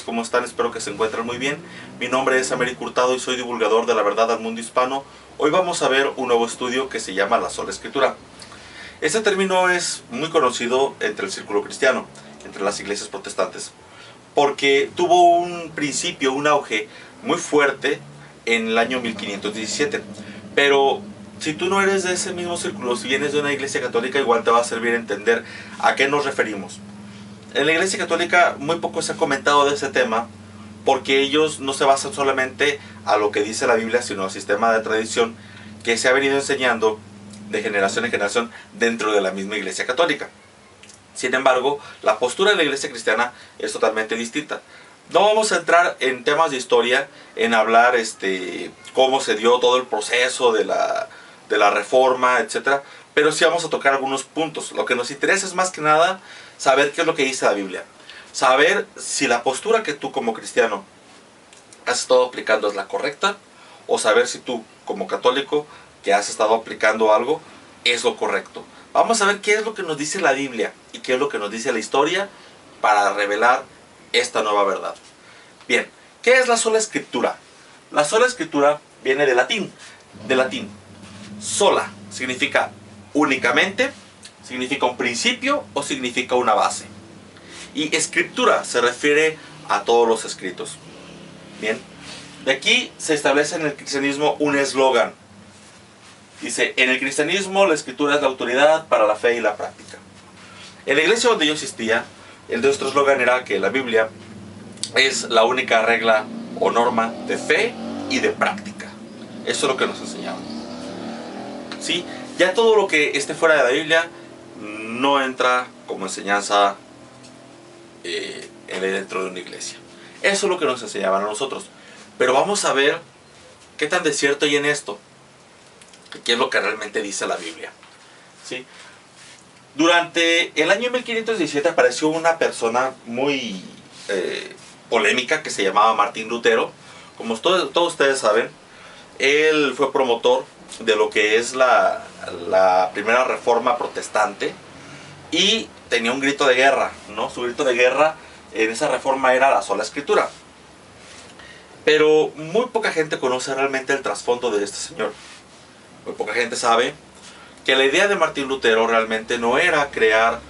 amigos, ¿cómo están? Espero que se encuentren muy bien. Mi nombre es Américo Hurtado y soy divulgador de la verdad al mundo hispano. Hoy vamos a ver un nuevo estudio que se llama la sola escritura. Este término es muy conocido entre el círculo cristiano, entre las iglesias protestantes, porque tuvo un principio, un auge muy fuerte en el año 1517. Pero si tú no eres de ese mismo círculo, si vienes de una iglesia católica, igual te va a servir entender a qué nos referimos. En la iglesia católica muy poco se ha comentado de ese tema, porque ellos no se basan solamente a lo que dice la Biblia, sino al sistema de tradición que se ha venido enseñando de generación en generación dentro de la misma iglesia católica. Sin embargo, la postura de la iglesia cristiana es totalmente distinta. No vamos a entrar en temas de historia, en hablar cómo se dio todo el proceso de la reforma, etc. Pero sí vamos a tocar algunos puntos. Lo que nos interesa es más que nada saber qué es lo que dice la Biblia. Saber si la postura que tú como cristiano has estado aplicando es la correcta, o saber si tú como católico que has estado aplicando algo es lo correcto. Vamos a ver qué es lo que nos dice la Biblia y qué es lo que nos dice la historia para revelar esta nueva verdad. Bien, ¿qué es la sola escritura? La sola escritura viene de latín. Sola significa únicamente, significa un principio o significa una base. Y escritura se refiere a todos los escritos. Bien, de aquí se establece en el cristianismo un eslogan. Dice, en el cristianismo la escritura es la autoridad para la fe y la práctica. En la iglesia donde yo asistía, nuestro eslogan era que la Biblia es la única regla o norma de fe y de práctica. Eso es lo que nos enseñaban. ¿Sí? Ya todo lo que esté fuera de la Biblia no entra como enseñanza dentro de una iglesia. Eso es lo que nos enseñaban a nosotros. Pero vamos a ver qué tan de cierto hay en esto. ¿Qué es lo que realmente dice la Biblia? ¿Sí? Durante el año 1517 apareció una persona muy polémica que se llamaba Martín Lutero. Como todos ustedes saben, él fue promotor de lo que es la primera reforma protestante y tenía un grito de guerra, ¿no? Su grito de guerra en esa reforma era la sola escritura. Pero muy poca gente conoce realmente el trasfondo de este señor. Muy poca gente sabe que la idea de Martín Lutero realmente no era crear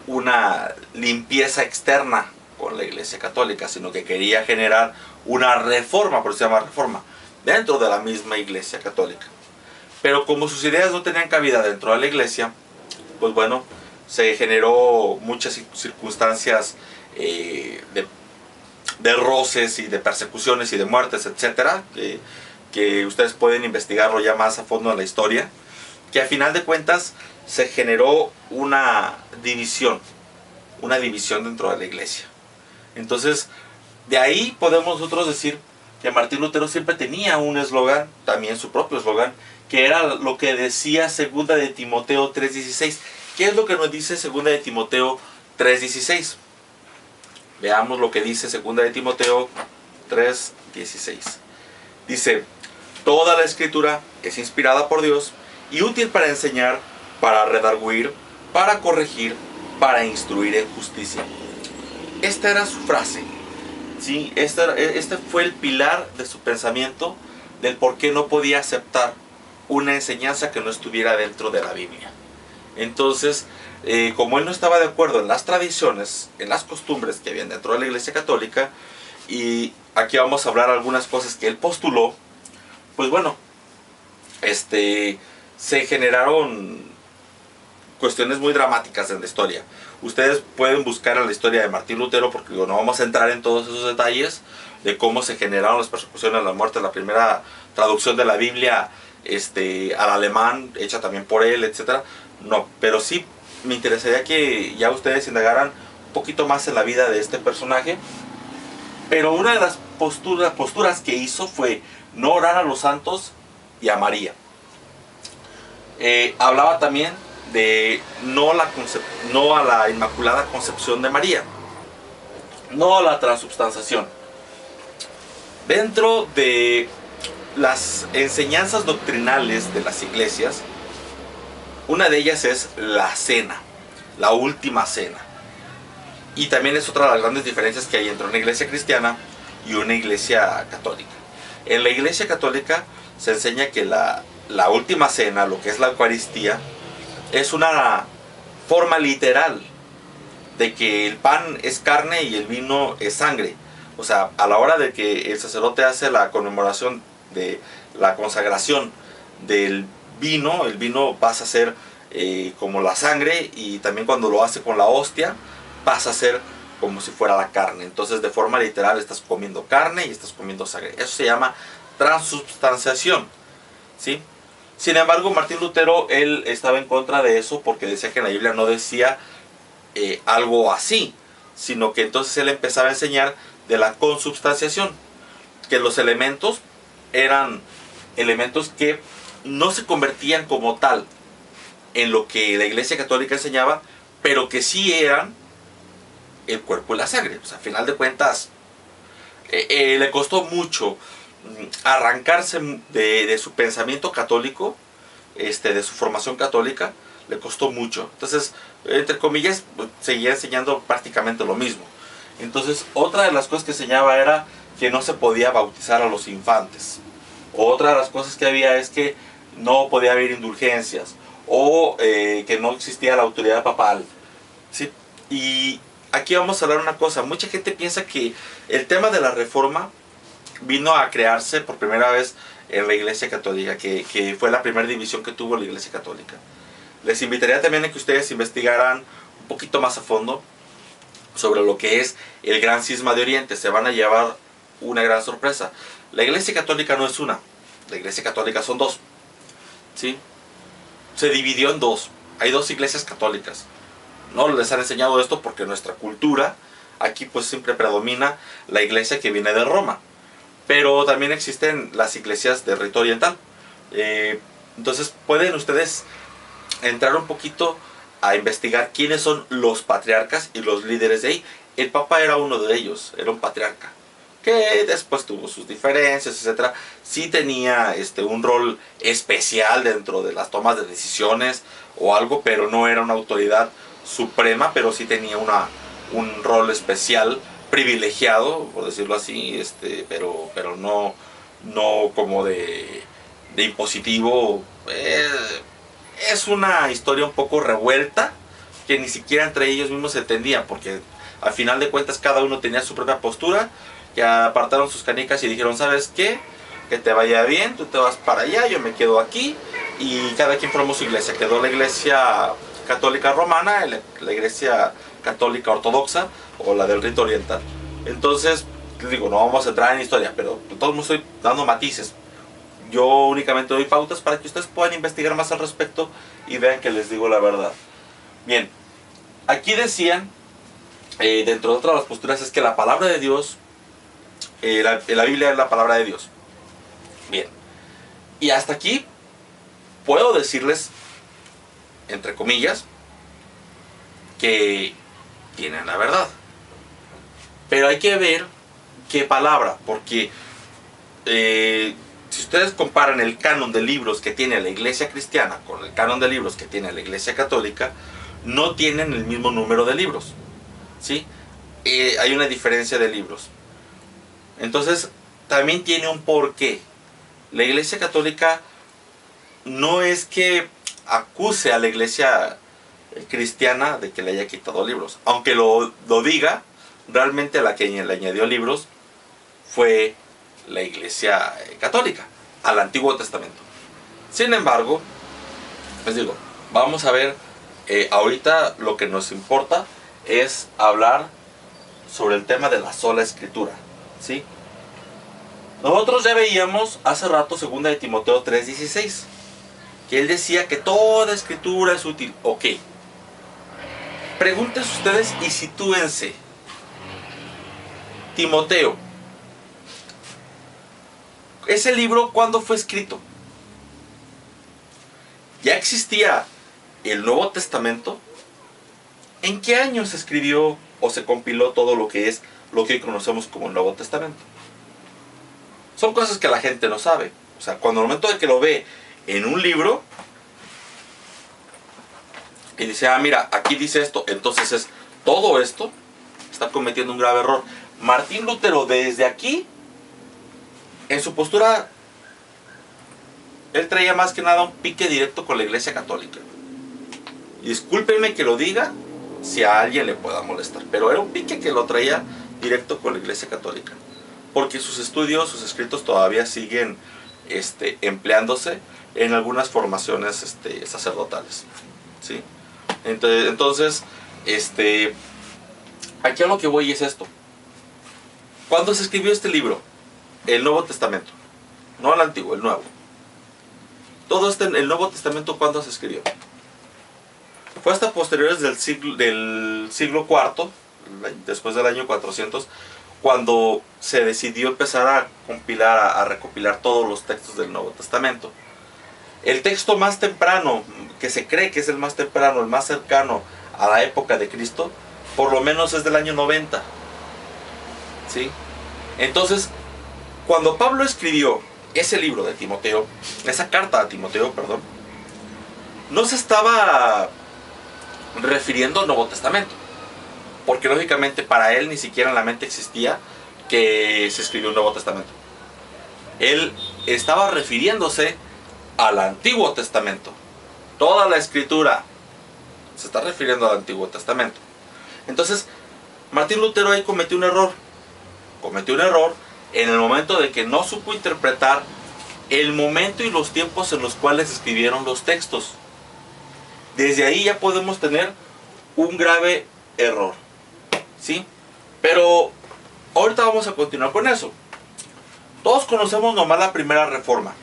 una limpieza externa con la iglesia católica, sino que quería generar una reforma, por eso se llama reforma, dentro de la misma iglesia católica. Pero como sus ideas no tenían cabida dentro de la iglesia, pues bueno, se generó muchas circunstancias de roces y de persecuciones y de muertes, etcétera, que ustedes pueden investigarlo ya más a fondo en la historia, que a final de cuentas se generó una división dentro de la iglesia. Entonces, de ahí podemos nosotros decir que Martín Lutero siempre tenía un eslogan, también su propio eslogan, que era lo que decía 2 de Timoteo 3:16. ¿Qué es lo que nos dice 2 de Timoteo 3:16? Veamos lo que dice 2 de Timoteo 3:16. Dice, toda la escritura es inspirada por Dios y útil para enseñar, para redarguir, para corregir, para instruir en justicia. Esta era su frase. ¿Sí? Este fue el pilar de su pensamiento del por qué no podía aceptar una enseñanza que no estuviera dentro de la Biblia. Entonces, como él no estaba de acuerdo en las tradiciones, en las costumbres que habían dentro de la iglesia católica, y aquí vamos a hablar algunas cosas que él postuló, pues bueno, se generaron cuestiones muy dramáticas en la historia. Ustedes pueden buscar en la historia de Martín Lutero, porque no vamos a entrar en todos esos detalles de cómo se generaron las persecuciones, la muerte, la primera traducción de la Biblia al alemán, hecha también por él, etc. No, pero sí me interesaría que ya ustedes indagaran un poquito más en la vida de este personaje. Pero una de las posturas que hizo fue no orar a los santos y a María. Hablaba también de no a la Inmaculada Concepción de María, no a la transubstanciación. Dentro de las enseñanzas doctrinales de las iglesias, una de ellas es la cena, la última cena. Y también es otra de las grandes diferencias que hay entre una iglesia cristiana y una iglesia católica. En la iglesia católica se enseña que la última cena, lo que es la Eucaristía, es una forma literal de que el pan es carne y el vino es sangre. O sea, a la hora de que el sacerdote hace la conmemoración de la consagración del vino, el vino pasa a ser como la sangre, y también cuando lo hace con la hostia pasa a ser como si fuera la carne. Entonces, de forma literal, estás comiendo carne y estás comiendo sangre. Eso se llama transubstanciación, ¿sí? Sin embargo, Martín Lutero, él estaba en contra de eso porque decía que en la Biblia no decía algo así, sino que entonces él empezaba a enseñar de la consubstanciación, que los elementos eran elementos que no se convertían como tal en lo que la Iglesia Católica enseñaba, pero que sí eran el cuerpo y la sangre. O sea, a final de cuentas, le costó mucho arrancarse de su pensamiento católico, de su formación católica, le costó mucho. Entonces, entre comillas, seguía enseñando prácticamente lo mismo. Entonces, otra de las cosas que enseñaba era que no se podía bautizar a los infantes. Otra de las cosas que había es que no podía haber indulgencias, o que no existía la autoridad papal, ¿sí? Y aquí vamos a hablar una cosa. Mucha gente piensa que el tema de la reforma vino a crearse por primera vez en la Iglesia Católica, que fue la primera división que tuvo la Iglesia Católica. Les invitaría también a que ustedes investigaran un poquito más a fondo sobre lo que es el Gran Cisma de Oriente. Se van a llevar una gran sorpresa. La Iglesia Católica no es una, la Iglesia Católica son dos, ¿sí? Se dividió en dos. Hay dos iglesias católicas. No les han enseñado esto porque nuestra cultura aquí pues siempre predomina la iglesia que viene de Roma. Pero también existen las iglesias de rito oriental. Entonces pueden ustedes entrar un poquito a investigar quiénes son los patriarcas y los líderes de ahí. El Papa era uno de ellos, era un patriarca, que después tuvo sus diferencias, etc. Sí tenía un rol especial dentro de las tomas de decisiones o algo, pero no era una autoridad suprema, pero sí tenía un rol especial, privilegiado, por decirlo así, pero no como de impositivo. Es una historia un poco revuelta, que ni siquiera entre ellos mismos se entendían, porque al final de cuentas cada uno tenía su propia postura, que apartaron sus canicas y dijeron, ¿sabes qué? Que te vaya bien, tú te vas para allá, yo me quedo aquí, y cada quien formó su iglesia. Quedó la iglesia católica romana, la iglesia católica ortodoxa, o la del rito oriental. Entonces, les digo, no vamos a entrar en historia, pero de todos modos estoy dando matices. Yo únicamente doy pautas para que ustedes puedan investigar más al respecto y vean que les digo la verdad. Bien, aquí decían, dentro de otras de las posturas, es que la palabra de Dios, la Biblia es la palabra de Dios. Bien, y hasta aquí puedo decirles, entre comillas, que tienen la verdad. Pero hay que ver qué palabra, porque si ustedes comparan el canon de libros que tiene la iglesia cristiana con el canon de libros que tiene la iglesia católica, no tienen el mismo número de libros, ¿sí? Hay una diferencia de libros. Entonces, también tiene un porqué. La iglesia católica no es que acuse a la iglesia cristiana de que le haya quitado libros. Aunque lo diga, realmente la que le añadió libros fue la iglesia católica al Antiguo Testamento. Sin embargo, les digo, vamos a ver, ahorita lo que nos importa es hablar sobre el tema de la sola escritura, ¿sí? Nosotros ya veíamos hace rato 2 de Timoteo 3:16, que él decía que toda escritura es útil. Ok, pregúntense ustedes y sitúense. Timoteo, ese libro, ¿cuándo fue escrito? ¿Ya existía el Nuevo Testamento? ¿En qué año se escribió o se compiló todo lo que hoy conocemos como el Nuevo Testamento? Son cosas que la gente no sabe. O sea, cuando al momento de que lo ve en un libro y dice, ah, mira, aquí dice esto, entonces es todo esto, está cometiendo un grave error. Martín Lutero, desde aquí, en su postura, él traía más que nada un pique directo con la Iglesia Católica. Y discúlpenme que lo diga, si a alguien le pueda molestar, pero era un pique que lo traía directo con la Iglesia Católica, porque sus estudios, sus escritos todavía siguen empleándose en algunas formaciones sacerdotales, ¿sí? Entonces, aquí a lo que voy es esto. ¿Cuándo se escribió este libro? El Nuevo Testamento, no el Antiguo, el Nuevo. El Nuevo Testamento, ¿cuándo se escribió? Fue hasta posteriores del siglo IV, después del año 400, cuando se decidió empezar a compilar, a recopilar todos los textos del Nuevo Testamento. El texto más temprano, que se cree que es el más temprano, el más cercano a la época de Cristo, por lo menos es del año 90. ¿Sí? Entonces, cuando Pablo escribió ese libro de Timoteo, esa carta a Timoteo, perdón, no se estaba refiriendo al Nuevo Testamento, porque lógicamente para él ni siquiera en la mente existía que se escribió un Nuevo Testamento. Él estaba refiriéndose al Antiguo Testamento. Toda la escritura se está refiriendo al Antiguo Testamento. Entonces, Martín Lutero ahí cometió un error. Cometió un error en el momento de que no supo interpretar el momento y los tiempos en los cuales se escribieron los textos. Desde ahí ya podemos tener un grave error, ¿sí? Pero ahorita vamos a continuar con eso. Todos conocemos nomás la primera reforma.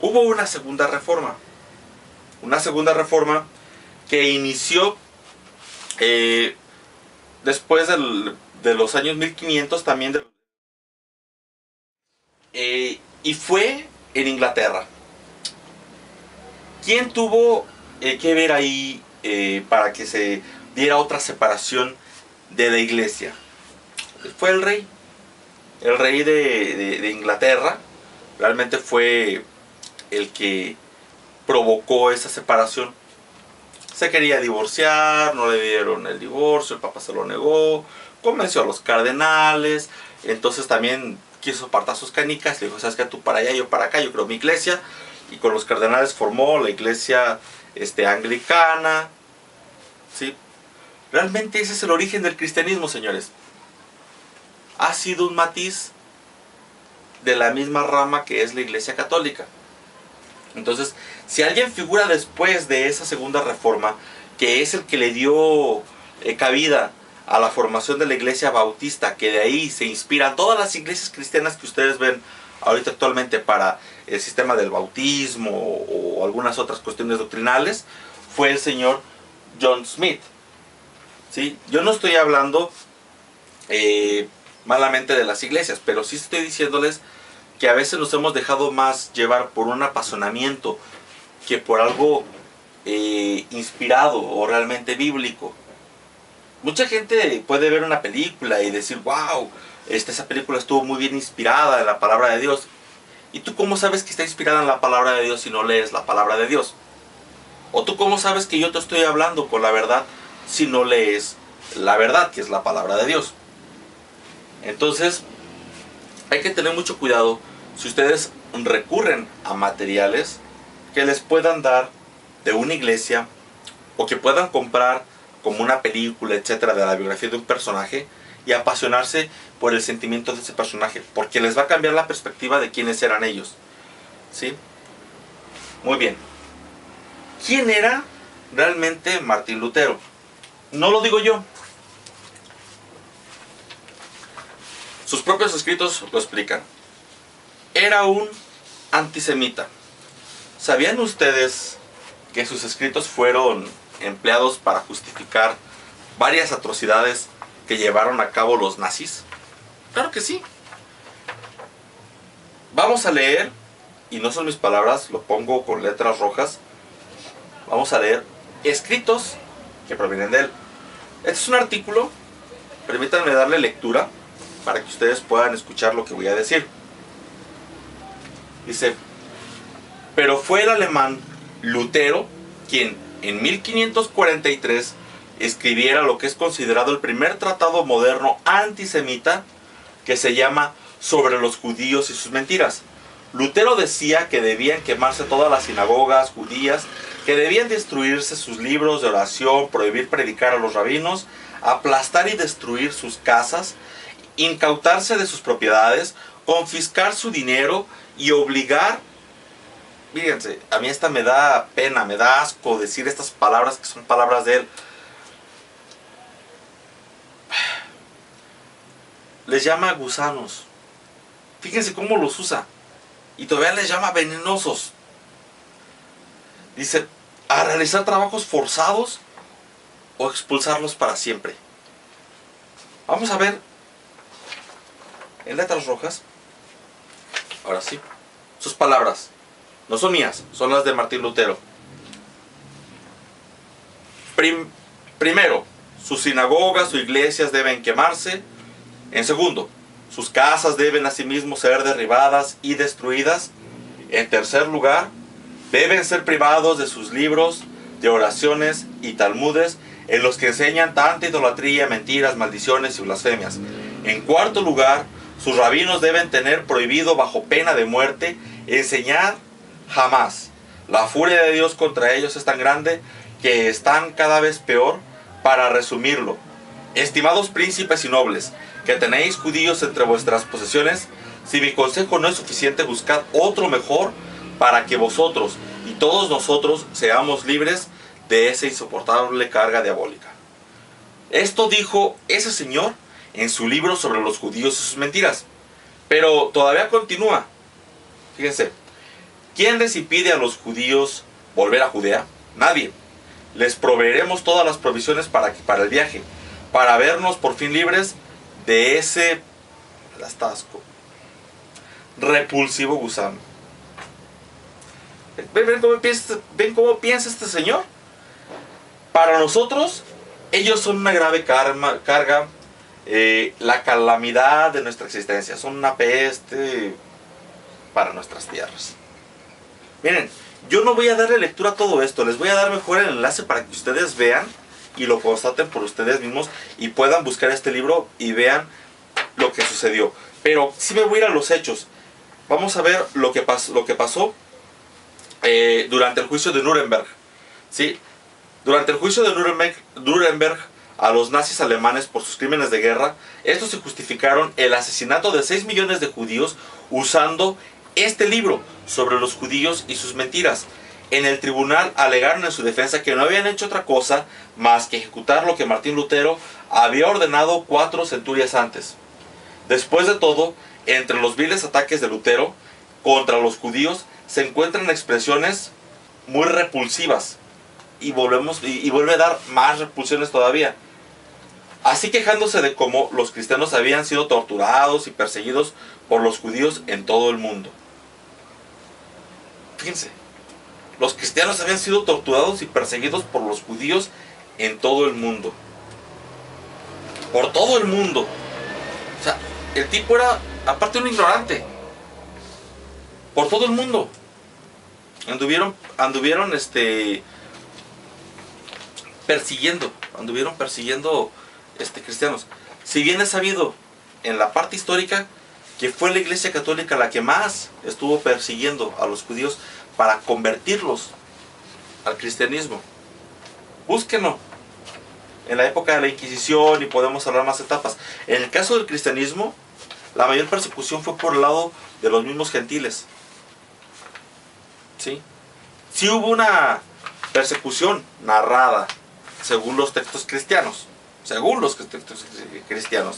Hubo una segunda reforma. Una segunda reforma que inició después de los años 1500 también. Y fue en Inglaterra. ¿Quién tuvo que ver ahí para que se diera otra separación de la iglesia? Fue el rey. El rey de Inglaterra realmente fue el que provocó esa separación. Se quería divorciar, no le dieron el divorcio, el papa se lo negó, convenció a los cardenales, entonces también quiso apartar sus canicas, le dijo, sabes que tú para allá, yo para acá, yo creo mi iglesia, y con los cardenales formó la iglesia anglicana, ¿sí? Realmente ese es el origen del cristianismo, señores. Ha sido un matiz de la misma rama que es la iglesia católica. Entonces, si alguien figura después de esa segunda reforma, que es el que le dio cabida a la formación de la iglesia bautista, que de ahí se inspiran todas las iglesias cristianas que ustedes ven ahorita actualmente para el sistema del bautismo o algunas otras cuestiones doctrinales, fue el señor John Smith, ¿sí? Yo no estoy hablando malamente de las iglesias, pero sí estoy diciéndoles que a veces nos hemos dejado más llevar por un apasionamiento que por algo inspirado o realmente bíblico. Mucha gente puede ver una película y decir, wow, esa película estuvo muy bien inspirada en la palabra de Dios. ¿Y tú cómo sabes que está inspirada en la palabra de Dios si no lees la palabra de Dios? ¿O tú cómo sabes que yo te estoy hablando con la verdad si no lees la verdad, que es la palabra de Dios? Entonces, hay que tener mucho cuidado si ustedes recurren a materiales que les puedan dar de una iglesia o que puedan comprar como una película, etcétera, de la biografía de un personaje y apasionarse por el sentimiento de ese personaje, porque les va a cambiar la perspectiva de quiénes eran ellos, ¿sí? Muy bien. ¿Quién era realmente Martín Lutero? No lo digo yo. Sus propios escritos lo explican. Era un antisemita. ¿Sabían ustedes que sus escritos fueron empleados para justificar varias atrocidades que llevaron a cabo los nazis? Claro que sí. Vamos a leer, y no son mis palabras, lo pongo con letras rojas. Vamos a leer escritos que provienen de él. Este es un artículo, permítanme darle lectura para que ustedes puedan escuchar lo que voy a decir. Dice, pero fue el alemán Lutero quien en 1543 escribiera lo que es considerado el primer tratado moderno antisemita, que se llama Sobre los judíos y sus mentiras. Lutero decía que debían quemarse todas las sinagogas judías, que debían destruirse sus libros de oración, prohibir predicar a los rabinos, aplastar y destruir sus casas, incautarse de sus propiedades, confiscar su dinero y obligar. Fíjense, a mí esta me da pena, me da asco decir estas palabras que son palabras de él. Les llama gusanos. Fíjense cómo los usa. Y todavía les llama venenosos. Dice, a realizar trabajos forzados o expulsarlos para siempre. Vamos a ver en letras rojas. Ahora sí. Sus palabras. No son mías, son las de Martín Lutero. Primero, sus sinagogas o iglesias deben quemarse. En segundo, sus casas deben asimismo ser derribadas y destruidas. En tercer lugar, deben ser privados de sus libros de oraciones y talmudes, en los que enseñan tanta idolatría, mentiras, maldiciones y blasfemias. En cuarto lugar, sus rabinos deben tener prohibido bajo pena de muerte enseñar jamás. La furia de Dios contra ellos es tan grande que están cada vez peor. Para resumirlo, estimados príncipes y nobles, que tenéis judíos entre vuestras posesiones, si mi consejo no es suficiente, buscad otro mejor, para que vosotros y todos nosotros seamos libres de esa insoportable carga diabólica. Esto dijo ese señor en su libro sobre los judíos y sus mentiras. Pero todavía continúa. Fíjense, ¿quién les impide a los judíos volver a Judea? Nadie. Les proveeremos todas las provisiones para el viaje, para vernos por fin libres de ese asco, repulsivo gusano. ¿Ven cómo piensa este señor? Para nosotros, ellos son una grave carga, la calamidad de nuestra existencia. Son una peste para nuestras tierras. Miren, yo no voy a darle lectura a todo esto. Les voy a dar mejor el enlace para que ustedes vean y lo constaten por ustedes mismos y puedan buscar este libro y vean lo que sucedió. Pero sí me voy a ir a los hechos. Vamos a ver lo que pasó durante el juicio de Nuremberg. ¿Sí? Durante el juicio de Nuremberg a los nazis alemanes por sus crímenes de guerra, estos se justificaron el asesinato de 6 millones de judíos usando este libro sobre los judíos y sus mentiras. En el tribunal alegaron en su defensa que no habían hecho otra cosa más que ejecutar lo que Martín Lutero había ordenado 4 centurias antes. Después de todo, entre los viles ataques de Lutero contra los judíos se encuentran expresiones muy repulsivas y vuelve a dar más repulsiones todavía. Así quejándose de cómo los cristianos habían sido torturados y perseguidos por los judíos en todo el mundo. Fíjense, los cristianos habían sido torturados y perseguidos por los judíos en todo el mundo. Por todo el mundo. O sea, el tipo era, aparte, un ignorante. Por todo el mundo. Anduvieron persiguiendo cristianos. Si bien es sabido en la parte histórica que fue la Iglesia Católica la que más estuvo persiguiendo a los judíos para convertirlos al cristianismo. Búsquenlo en la época de la Inquisición y podemos hablar más etapas. En el caso del cristianismo, la mayor persecución fue por el lado de los mismos gentiles. ¿Sí? Sí hubo una persecución narrada según los textos cristianos. Según los textos cristianos.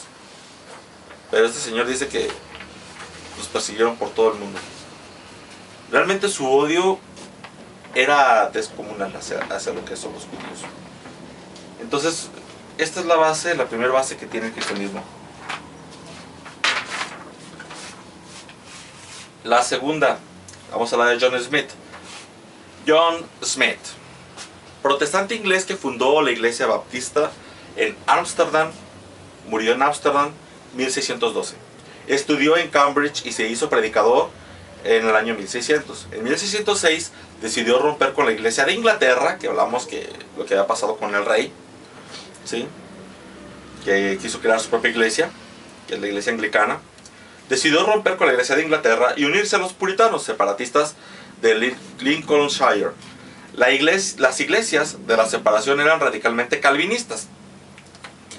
Pero este señor dice que los persiguieron por todo el mundo. Realmente su odio era descomunal hacia lo que son los judíos. Entonces, esta es la base, la primera base que tiene el cristianismo. La segunda, vamos a hablar de John Smith. John Smith, protestante inglés que fundó la iglesia baptista en Ámsterdam, murió en Ámsterdam 1612. Estudió en Cambridge y se hizo predicador en el año 1600. En 1606 decidió romper con la iglesia de Inglaterra, que hablamos que lo que había pasado con el rey, ¿sí?, que quiso crear su propia iglesia, que es la iglesia anglicana, decidió romper con la iglesia de Inglaterra y unirse a los puritanos separatistas de Lincolnshire. Las iglesias de la separación eran radicalmente calvinistas.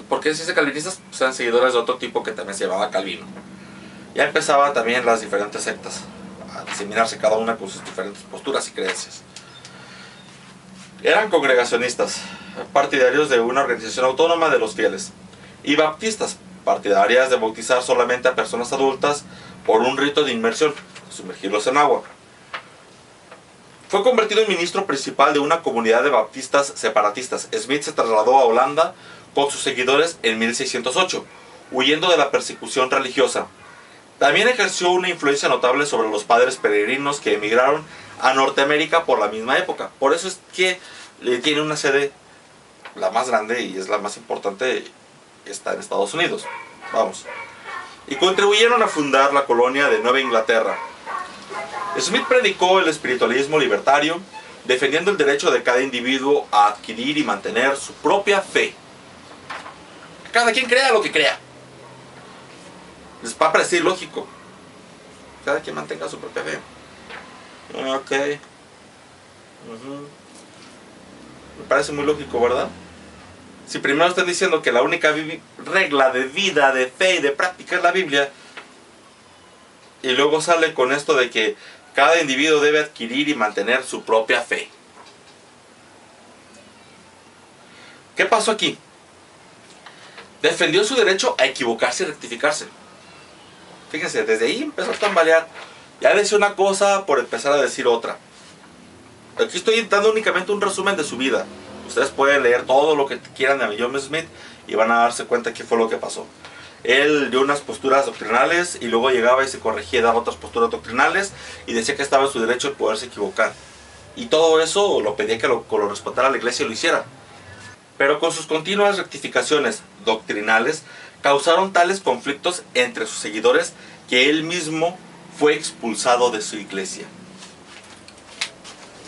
¿Por qué se dice calvinistas? Pues eran seguidores de otro tipo que también se llamaba Calvino. Ya empezaba también las diferentes sectas a diseminarse, cada una con sus diferentes posturas y creencias. Eran congregacionistas, partidarios de una organización autónoma de los fieles, y baptistas, partidarias de bautizar solamente a personas adultas por un rito de inmersión, sumergirlos en agua. Fue convertido en ministro principal de una comunidad de baptistas separatistas. Smith se trasladó a Holanda con sus seguidores en 1608, huyendo de la persecución religiosa. También ejerció una influencia notable sobre los padres peregrinos que emigraron a Norteamérica por la misma época. Por eso es que tiene una sede, la más grande y es la más importante, está en Estados Unidos. Vamos. Y contribuyeron a fundar la colonia de Nueva Inglaterra. Smith predicó el espiritualismo libertario, defendiendo el derecho de cada individuo a adquirir y mantener su propia fe. Cada quien crea lo que crea. Les va a parecer lógico. Cada quien mantenga su propia fe. Ok. Me parece muy lógico, ¿verdad? Si primero están diciendo que la única regla de vida, de fe y de práctica es la Biblia, y luego sale con esto de que cada individuo debe adquirir y mantener su propia fe. ¿Qué pasó aquí? Defendió su derecho a equivocarse y rectificarse. Fíjense, desde ahí empezó a tambalear. Ya decía una cosa por empezar a decir otra. Aquí estoy dando únicamente un resumen de su vida. Ustedes pueden leer todo lo que quieran de John Smith y van a darse cuenta qué fue lo que pasó. Él dio unas posturas doctrinales y luego llegaba y se corregía y daba otras posturas doctrinales y decía que estaba en su derecho de poderse equivocar. Y todo eso lo pedía que lo respetara la iglesia y lo hiciera. Pero con sus continuas rectificaciones doctrinales causaron tales conflictos entre sus seguidores que él mismo fue expulsado de su iglesia.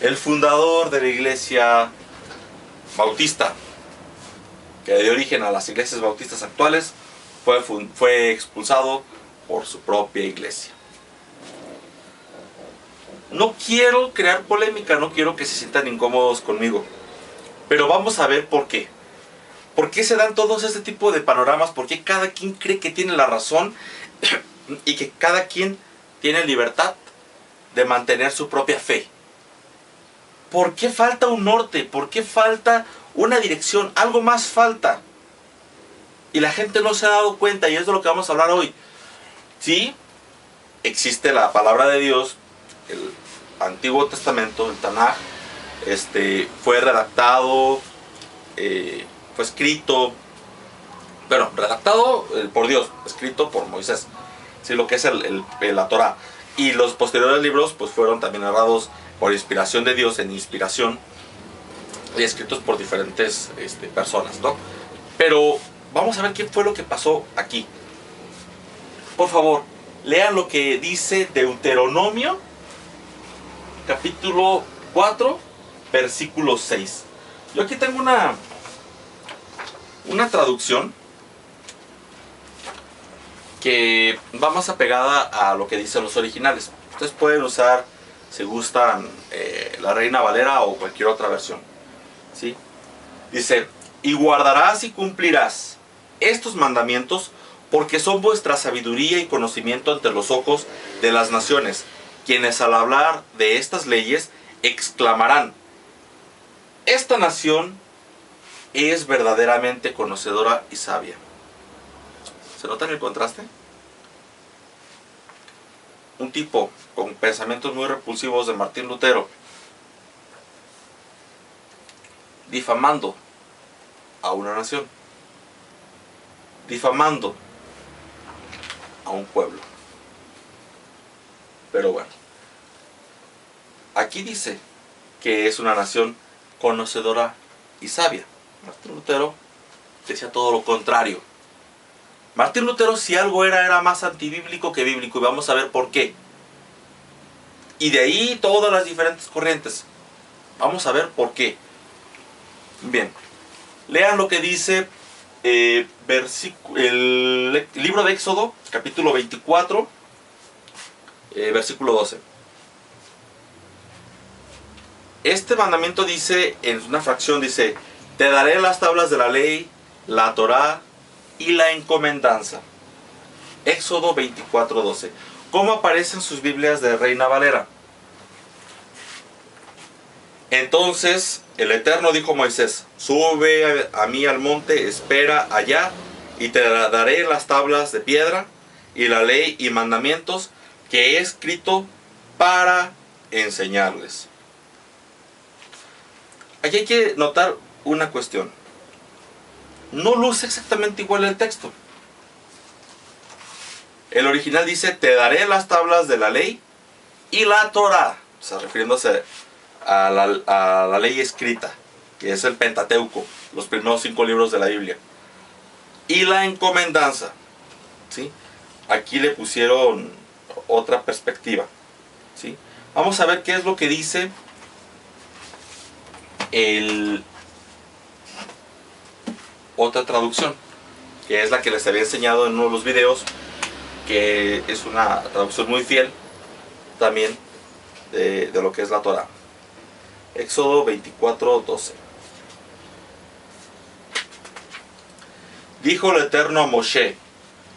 El fundador de la iglesia bautista, que dio origen a las iglesias bautistas actuales, fue expulsado por su propia iglesia. No quiero crear polémica, no quiero que se sientan incómodos conmigo, pero vamos a ver por qué. ¿Por qué se dan todos este tipo de panoramas? ¿Por qué cada quien cree que tiene la razón y que cada quien tiene libertad de mantener su propia fe? ¿Por qué falta un norte? ¿Por qué falta una dirección? Algo más falta. Y la gente no se ha dado cuenta, y es de lo que vamos a hablar hoy. Sí, existe la palabra de Dios, el Antiguo Testamento, el Tanaj, fue redactado, fue escrito, bueno, redactado por Dios, escrito por Moisés, sí, lo que es la Torah. Y los posteriores libros pues fueron también narrados por inspiración de Dios, en inspiración, y escritos por diferentes personas, ¿no? Pero vamos a ver qué fue lo que pasó aquí. Por favor, lean lo que dice Deuteronomio, capítulo 4, versículo 6. Yo aquí tengo una traducción que va más apegada a lo que dicen los originales. Ustedes pueden usar, si gustan, la Reina Valera o cualquier otra versión, ¿sí? Dice: y guardarás y cumplirás estos mandamientos, porque son vuestra sabiduría y conocimiento ante los ojos de las naciones, quienes al hablar de estas leyes exclamarán: esta nación es verdaderamente conocedora y sabia. ¿Se nota el contraste? Un tipo con pensamientos muy repulsivos de Martín Lutero, difamando a una nación, difamando a un pueblo. Pero bueno, aquí dice que es una nación conocedora y sabia. Martín Lutero decía todo lo contrario. Martín Lutero, si algo era más antibíblico que bíblico, y vamos a ver por qué. Y de ahí todas las diferentes corrientes. Vamos a ver por qué. Bien, Lean lo que dice el libro de Éxodo, capítulo 24, versículo 12. Este mandamiento dice, en una fracción dice: te daré las tablas de la ley, la Torá y la encomendanza. Éxodo 24, 12. ¿Cómo aparecen sus Biblias de Reina Valera? Entonces el Eterno dijo a Moisés: sube a mí al monte, espera allá, y te daré las tablas de piedra y la ley y mandamientos que he escrito para enseñarles. Aquí hay que notar una cuestión. No luce exactamente igual el texto. El original dice: te daré las tablas de la ley y la Torá, o sea, refiriéndose a la ley escrita, que es el Pentateuco, los primeros 5 libros de la Biblia, y la encomendanza, ¿sí? Aquí le pusieron otra perspectiva, ¿sí? Vamos a ver qué es lo que dice otra traducción, que es la que les había enseñado en uno de los videos, que es una traducción muy fiel también de lo que es la Torá. Éxodo 24, 12. Dijo el Eterno a Moshe: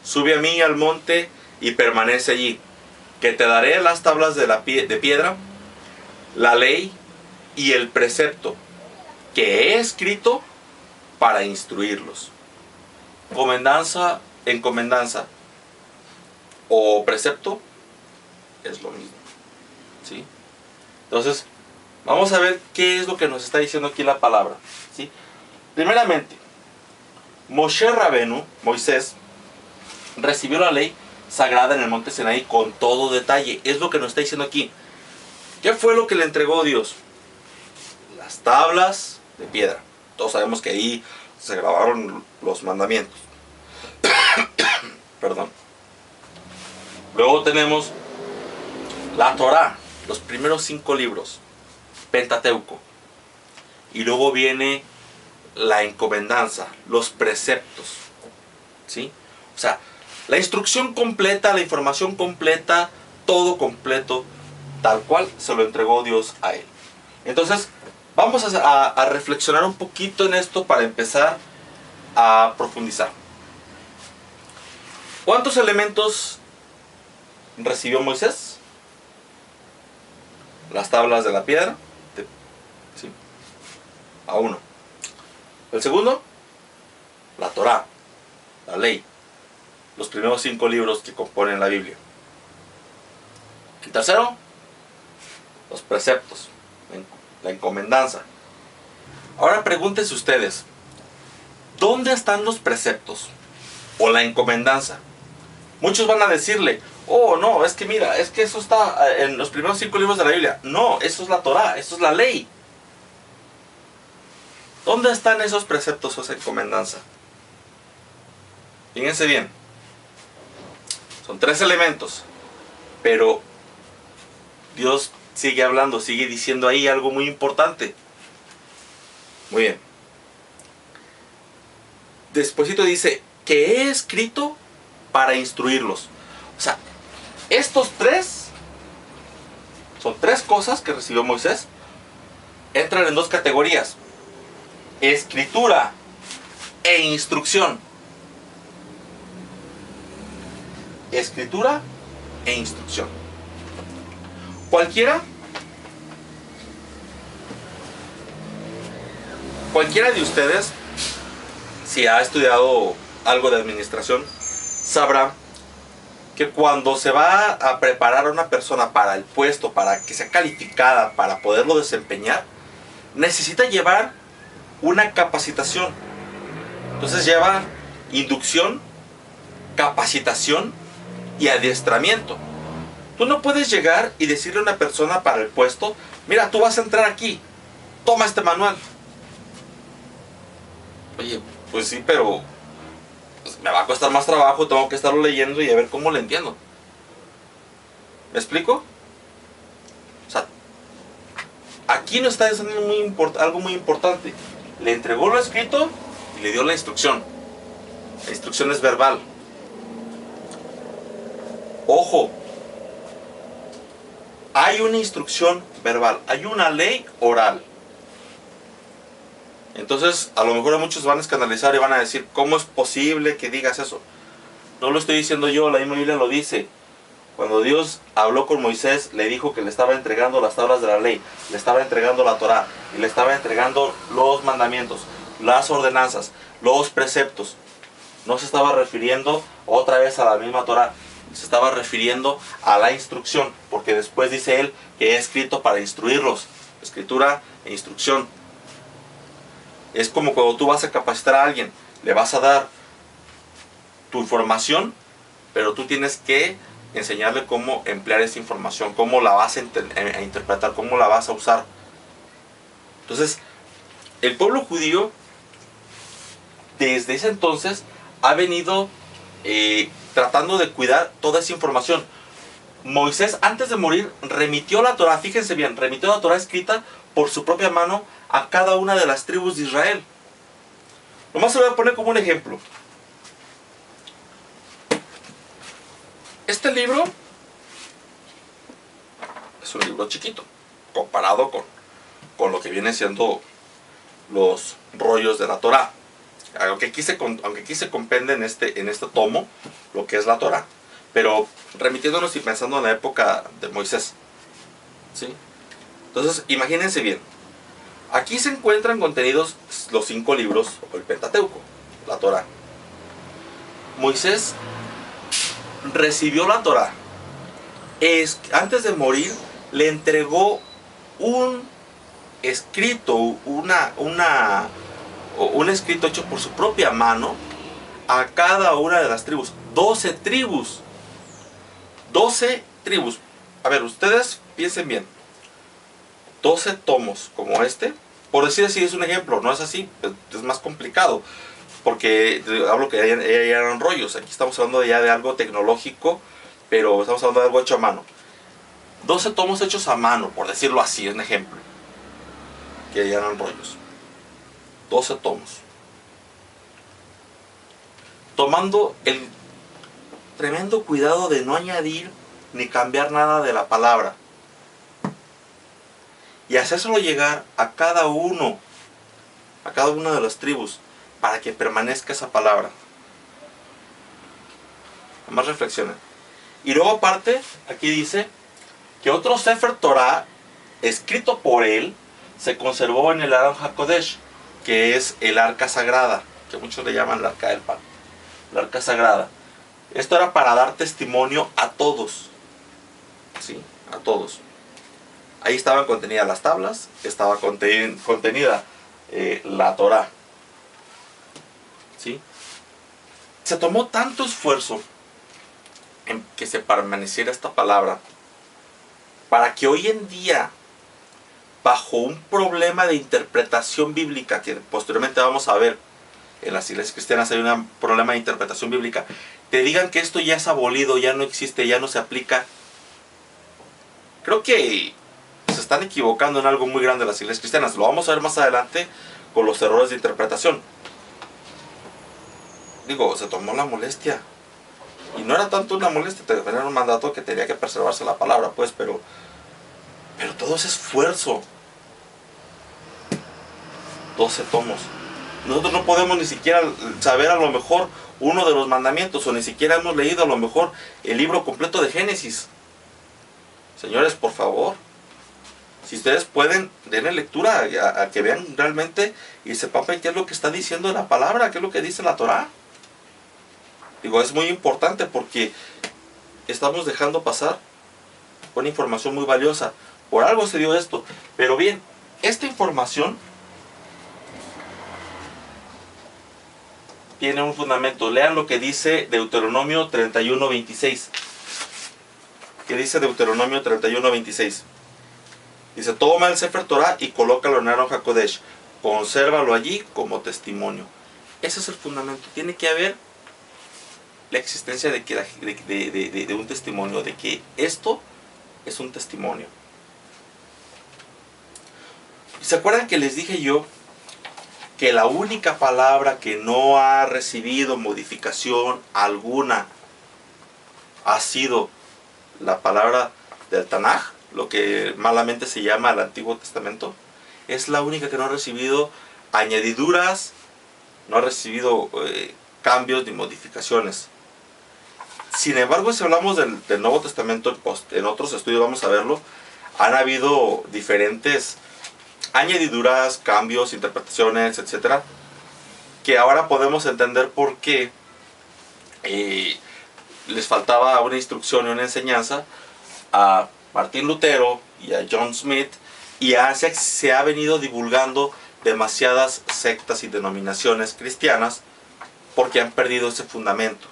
sube a mí al monte y permanece allí, que te daré las tablas de piedra, la ley y el precepto que he escrito para instruirlos. Encomendanza o precepto es lo mismo, ¿sí? Entonces, vamos a ver qué es lo que nos está diciendo aquí la palabra, ¿sí? Primeramente, Moshe Rabenu, Moisés, recibió la ley sagrada en el monte Sinaí con todo detalle. Es lo que nos está diciendo aquí. ¿Qué fue lo que le entregó Dios? Las tablas de piedra. Todos sabemos que ahí se grabaron los mandamientos. Perdón. Luego tenemos la Torá, los primeros 5 libros, Pentateuco. Y luego viene la encomendanza, los preceptos, ¿sí? O sea, la instrucción completa, la información completa, todo completo, tal cual se lo entregó Dios a él. Entonces, vamos a reflexionar un poquito en esto para empezar a profundizar. ¿Cuántos elementos recibió Moisés? Las tablas de la piedra, ¿sí? A 1. El segundo, la Torá, la ley, los primeros 5 libros que componen la Biblia. El tercero, los preceptos, la encomendanza. Ahora pregúntense ustedes, ¿dónde están los preceptos o la encomendanza? Muchos van a decirle: oh, no, es que mira, es que eso está en los primeros 5 libros de la Biblia. No, eso es la Torá, eso es la ley. ¿Dónde están esos preceptos o esa encomendanza? Fíjense bien. Son 3 elementos. Pero Dios sigue hablando, sigue diciendo ahí algo muy importante. Muy bien. Despuésito dice: que he escrito para instruirlos. O sea, estos 3 son 3 cosas que recibió Moisés. Entran en 2 categorías: escritura e instrucción. Escritura e instrucción. Cualquiera de ustedes, si ha estudiado algo de administración, sabrá que cuando se va a preparar a una persona para el puesto, para que sea calificada, para poderlo desempeñar, necesita llevar una capacitación. Entonces lleva inducción, capacitación y adiestramiento. Tú no puedes llegar y decirle a una persona para el puesto: mira, tú vas a entrar aquí, toma este manual. Oye, pues sí, pero pues me va a costar más trabajo, tengo que estarlo leyendo y a ver cómo lo entiendo. ¿Me explico? O sea, aquí nos está diciendo algo muy importante. Le entregó lo escrito le dio la instrucción. La instrucción es verbal. Ojo, hay una instrucción verbal, hay una ley oral. Entonces, a lo mejor muchos van a escandalizar y van a decir, ¿cómo es posible que digas eso? No lo estoy diciendo yo, la misma Biblia lo dice. Cuando Dios habló con Moisés, le dijo que le estaba entregando las tablas de la ley, le estaba entregando la Torá, y le estaba entregando los mandamientos, las ordenanzas, los preceptos. No se estaba refiriendo otra vez a la misma Torá, se estaba refiriendo a la instrucción, porque después dice él que he escrito para instruirlos. Escritura e instrucción. Es como cuando tú vas a capacitar a alguien, le vas a dar tu información, pero tú tienes que enseñarle cómo emplear esa información, cómo la vas a interpretar, cómo la vas a usar. Entonces, el pueblo judío, desde ese entonces, ha venido tratando de cuidar toda esa información. Moisés, antes de morir, remitió la Torá, fíjense bien, remitió la Torá escrita por su propia mano a cada una de las tribus de Israel. Nomás se lo voy a poner como un ejemplo. Este libro es un libro chiquito, comparado con lo que viene siendo los rollos de la Torá. Aunque aquí se comprende en este tomo lo que es la Torá, pero remitiéndonos y pensando en la época de Moisés, ¿sí? Entonces, imagínense bien. Aquí se encuentran contenidos los 5 libros, o el Pentateuco, la Torá. Moisés recibió la Torá. Antes de morir, le entregó un escrito, un escrito hecho por su propia mano a cada una de las tribus. 12 tribus. 12 tribus. A ver, ustedes piensen bien. 12 tomos como este, por decir así, es un ejemplo, no es así, es más complicado, porque hablo que ya eran rollos. Aquí estamos hablando ya de algo tecnológico, pero estamos hablando de algo hecho a mano. 12 tomos hechos a mano, por decirlo así, es un ejemplo, que ya eran rollos. 12 tomos. Tomando el tremendo cuidado de no añadir ni cambiar nada de la palabra. Y hacérselo llegar a cada una de las tribus, para que permanezca esa palabra. Más reflexionen. Y luego aparte, aquí dice que otro Sefer Torah, escrito por él, se conservó en el Aron HaKodesh, que es el arca sagrada, que muchos le llaman el arca del pan. La arca sagrada. Esto era para dar testimonio a todos. ¿Sí? A todos. Ahí estaban contenidas las tablas, estaba contenida la Torá. ¿Sí? Se tomó tanto esfuerzo en que se permaneciera esta palabra, para que hoy en día, bajo un problema de interpretación bíblica, que posteriormente vamos a ver, en las iglesias cristianas hay un problema de interpretación bíblica, te digan que esto ya es abolido, ya no existe, ya no se aplica. Creo que se están equivocando en algo muy grande las iglesias cristianas. Lo vamos a ver más adelante con los errores de interpretación. Digo, se tomó la molestia. Y no era tanto una molestia, era un mandato que tenía que preservarse la palabra, pues, pero todo ese esfuerzo. 12 tomos. Nosotros no podemos ni siquiera saber a lo mejor uno de los mandamientos, o ni siquiera hemos leído a lo mejor el libro completo de Génesis. Señores, por favor, si ustedes pueden, denle lectura a que vean realmente y sepan qué es lo que está diciendo la palabra, qué es lo que dice la Torá. Digo, es muy importante porque estamos dejando pasar una información muy valiosa. Por algo se dio esto. Pero bien, esta información tiene un fundamento. Lean lo que dice Deuteronomio 31:26. ¿Qué dice Deuteronomio 31:26? Dice, toma el Sefer Torah y colócalo en Aron HaKodesh. Consérvalo allí como testimonio. Ese es el fundamento. Tiene que haber la existencia de un testimonio, de que esto es un testimonio. ¿Se acuerdan que les dije yo que la única palabra que no ha recibido modificación alguna ha sido la palabra del Tanaj, lo que malamente se llama el Antiguo Testamento. Es la única que no ha recibido añadiduras, no ha recibido cambios ni modificaciones. Sin embargo, si hablamos del Nuevo Testamento, en otros estudios vamos a verlo, han habido diferentes añadiduras, cambios, interpretaciones, etcétera, que ahora podemos entender por qué les faltaba una instrucción y una enseñanza a Martín Lutero y a John Smith, y se ha venido divulgando demasiadas sectas y denominaciones cristianas porque han perdido ese fundamento.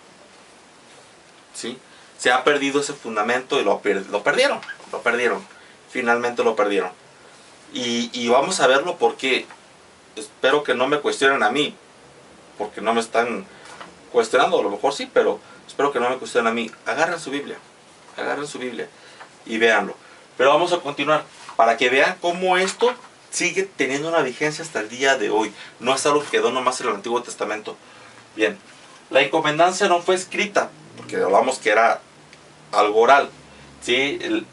¿Sí? Se ha perdido ese fundamento y lo perdieron. Finalmente lo perdieron. Y vamos a verlo porque espero que no me cuestionen a mí, porque no me están cuestionando, a lo mejor sí, pero espero que no me cuestionen a mí. Agarren su Biblia y véanlo. Pero vamos a continuar para que vean cómo esto sigue teniendo una vigencia hasta el día de hoy. No es algo que quedó nomás en el Antiguo Testamento. Bien, la encomendancia no fue escrita, porque hablamos que era algo oral, ¿sí?